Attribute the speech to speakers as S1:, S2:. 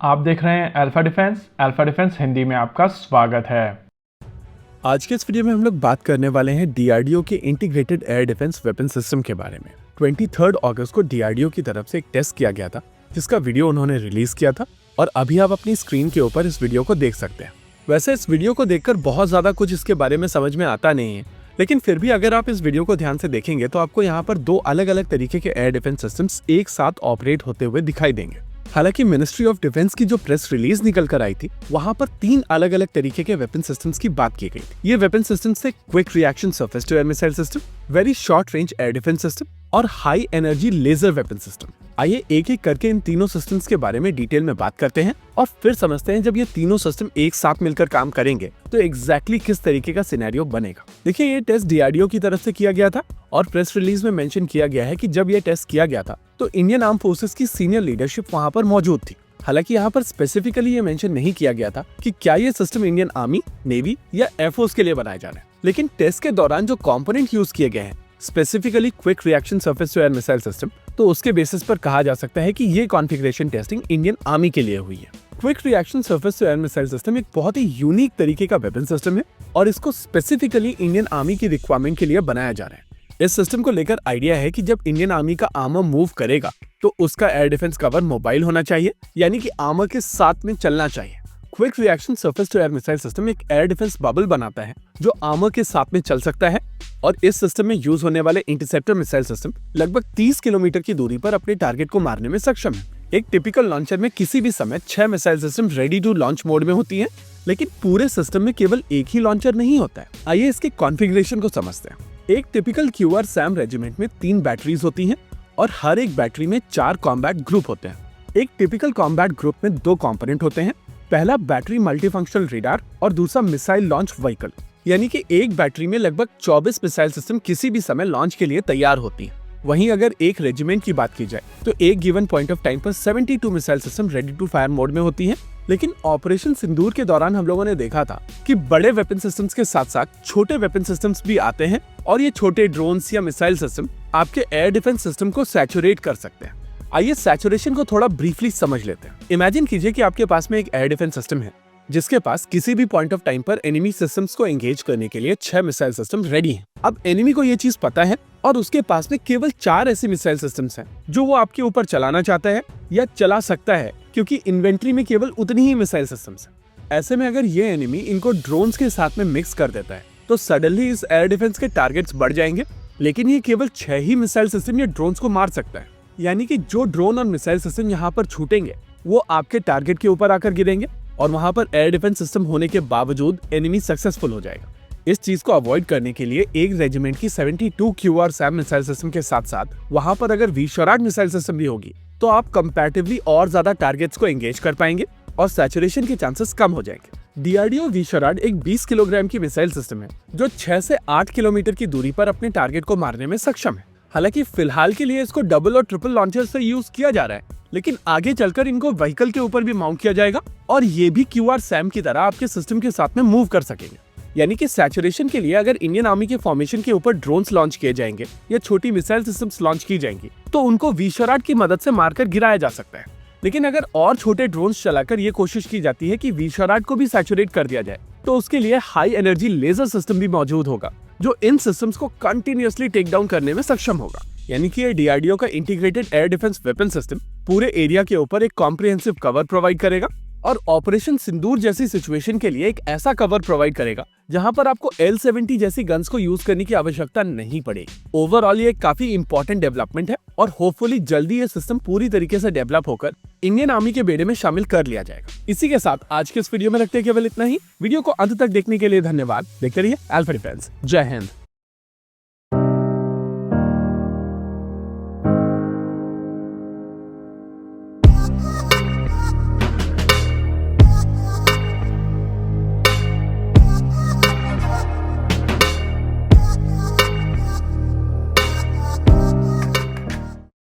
S1: आप देख रहे हैं अल्फा डिफेंस हिंदी में आपका स्वागत है।
S2: आज के इस वीडियो में हम लोग बात करने वाले हैं डीआरडीओ के integrated air defence weapon system के बारे में। 23 अगस्त को डीआरडीओ की तरफ से एक टेस्ट किया गया था जिसका वीडियो उन्होंने रिलीज किया था और अभी आप अपनी स्क्रीन के ऊपर इस वीडियो को देख सकते हैं। वैसे इस वीडियो को देखकर बहुत ज्यादा कुछ इसके बारे में समझ में आता नहीं है, लेकिन फिर भी अगर आप इस वीडियो को ध्यान से देखेंगे तो आपको यहाँ पर दो अलग अलग तरीके के एयर डिफेंस सिस्टम्स एक साथ ऑपरेट होते हुए दिखाई देंगे। हालांकि मिनिस्ट्री ऑफ डिफेंस की जो प्रेस रिलीज निकल कर आई थी वहां पर 3 अलग अलग तरीके के वेपन सिस्टम्स की बात की गई थी। ये वेपन सिस्टम्स थे quick reaction surface to air missile system, very short range air defence system और high energy laser weapon system. आइए एक एक करके इन तीनों सिस्टम्स के बारे में डिटेल में बात करते हैं और फिर समझते हैं जब ये तीनों सिस्टम एक साथ मिलकर काम करेंगे तो एग्जैक्टली किस तरीके का सिनेरियो बनेगा। देखिए, ये टेस्ट डीआरडीओ की तरफ से किया गया था और प्रेस रिलीज में मेंशन किया गया है कि जब ये टेस्ट किया गया था तो इंडियन आर्म फोर्सेस की सीनियर लीडरशिप वहां पर मौजूद थी। हालांकि यहाँ पर स्पेसिफिकली ये मेंशन नहीं किया गया था कि क्या ये सिस्टम इंडियन आर्मी, नेवी या एयरफोर्स के लिए बनाए जा रहे हैं, लेकिन टेस्ट के दौरान जो कंपोनेंट यूज किए गए हैं, specifically quick reaction surface to air missile system, तो उसके बेसिस पर कहा जा सकता है कि ये कॉन्फ़िगरेशन टेस्टिंग इंडियन आर्मी के लिए हुई है। Quick reaction surface to air missile system एक बहुत ही यूनिक तरीके का वेपन सिस्टम है और इसको स्पेसिफिकली इंडियन आर्मी की रिक्वायरमेंट के लिए बनाया जा रहा है। इस सिस्टम को लेकर आइडिया है कि जब इंडियन आर्मी का आर्मर मूव करेगा तो उसका एयर डिफेंस कवर मोबाइल होना चाहिए, यानी कि आर्मर के साथ में चलना चाहिए। Quick reaction surface to air missile system एक एयर डिफेंस बबल बनाता है जो आर्मर के साथ में चल सकता है और इस सिस्टम में यूज होने वाले इंटरसेप्टर मिसाइल सिस्टम लगभग 30 किलोमीटर की दूरी पर अपने टारगेट को मारने में सक्षम है। एक टिपिकल लॉन्चर में किसी भी समय 6 missile system ready to launch mode में होती हैं, लेकिन पूरे सिस्टम में केवल एक ही लॉन्चर नहीं होता है। आइए इसके कॉन्फ़िगरेशन को समझते हैं। एक टिपिकल क्यूआर सैम रेजिमेंट में 3 बैटरीज होती हैं और हर एक बैटरी में 4 कॉम्बैट ग्रुप होते हैं। एक टिपिकल कॉम्बैट ग्रुप में 2 कंपोनेंट होते हैं, पहला बैटरी मल्टीफंक्शनल रेडार और दूसरा मिसाइल लॉन्च व्हीकल, यानी कि एक बैटरी में लगभग 24 मिसाइल सिस्टम किसी भी समय लॉन्च के लिए तैयार होती हैं। वहीं अगर एक रेजिमेंट की बात की जाए तो एक गिवन पॉइंट ऑफ टाइम पर 72 missile system ready to fire mode में होती हैं। लेकिन ऑपरेशन सिंदूर के दौरान हम लोगों ने देखा था कि बड़े वेपन सिस्टम्स के साथ साथ छोटे वेपन सिस्टम्स भी आते हैं और ये छोटे ड्रोन्स या मिसाइल सिस्टम आपके एयर डिफेंस सिस्टम को सैचुरेट कर सकते हैं। आइए सैचुरेशन को थोड़ा ब्रीफली समझ लेते हैं। इमेजिन कीजिए कि आपके पास में एक एयर डिफेंस सिस्टम है जिसके पास किसी भी पॉइंट ऑफ टाइम पर एनिमी सिस्टम्स को एंगेज करने के लिए 6 मिसाइल सिस्टम रेडी हैं। अब एनिमी को ये चीज पता है और उसके पास में केवल 4 ऐसे मिसाइल सिस्टम्स हैं जो वो आपके ऊपर चलाना चाहता है या चला सकता है, क्योंकि इन्वेंट्री में केवल उतनी ही मिसाइल सिस्टम्स हैं। ऐसे में अगर ये एनिमी इनको ड्रोन्स के साथ में मिक्स कर देता है तो सडनली इस एयर डिफेंस के टारगेट्स बढ़ जाएंगे, लेकिन ये केवल 6 ही मिसाइल सिस्टम या ड्रोन्स को मार सकता है। यानी कि जो ड्रोन और मिसाइल सिस्टम यहाँ पर छूटेंगे वो आपके टारगेट के ऊपर आकर गिरेंगे और वहां पर एयर डिफेंस सिस्टम होने के बावजूद एनिमी सक्सेसफुल हो जाएगा। इस चीज को अवॉइड करने के लिए एक रेजिमेंट की 72 क्यूआर सैम मिसाइल सिस्टम के साथ साथ वहां पर अगर वी-शराड मिसाइल सिस्टम भी होगी तो आप कंपैरेटिवली और ज्यादा टारगेट्स को एंगेज कर पाएंगे और सैचुरेशन के चांसेस कम हो जाएंगे। डीआरडीओ वी-शराड एक 20 किलोग्राम की मिसाइल सिस्टम है जो 6 से 8 किलोमीटर की दूरी पर अपने टारगेट को मारने में सक्षम है। हालांकि फिलहाल के लिए इसको डबल और ट्रिपल लॉन्चर से यूज किया जा रहा है, लेकिन आगे चलकर इनको व्हीकल के ऊपर भी माउंट किया जाएगा और ये भी क्यूआर सैम की तरह आपके सिस्टम के साथ में मूव कर सकेंगे। यानी कि सैचुरेशन के लिए अगर इंडियन आर्मी के फॉर्मेशन के ऊपर ड्रोन्स लॉन्च किए जाएंगे या छोटी मिसाइल सिस्टम्स लॉन्च की जाएंगी तो उनको वी-शराड की मदद से मारकर गिराया जा सकता है। लेकिन अगर और छोटे ड्रोन्स चलाकर ये कोशिश की जाती है कि वी-शराड को भी सैचुरेट कर दिया जाए तो उसके लिए हाई एनर्जी लेजर सिस्टम भी मौजूद होगा जो इन सिस्टम्स को कंटिन्यूअसली टेक डाउन करने में सक्षम होगा। यानी कि ये डीआरडीओ का integrated air defence weapon system पूरे एरिया के ऊपर एक कॉम्प्रिहेंसिव कवर प्रोवाइड करेगा और ऑपरेशन सिंदूर जैसी सिचुएशन के लिए एक ऐसा कवर प्रोवाइड करेगा जहां पर आपको L-70 जैसी गन्स को यूज करने की आवश्यकता नहीं पड़ेगी। ओवरऑल ये काफी इंपॉर्टेंट डेवलपमेंट है और होपफुली जल्दी ये सिस्टम पूरी तरीके से डेवलप होकर इंडियन आर्मी के बेड़े में शामिल कर लिया जाएगा। इसी के साथ आज के इस वीडियो में रखते हैं केवल इतना ही। वीडियो को अंत तक देखने के लिए धन्यवाद। देखते रहिए अल्फा डिफेंस। जय हिंद।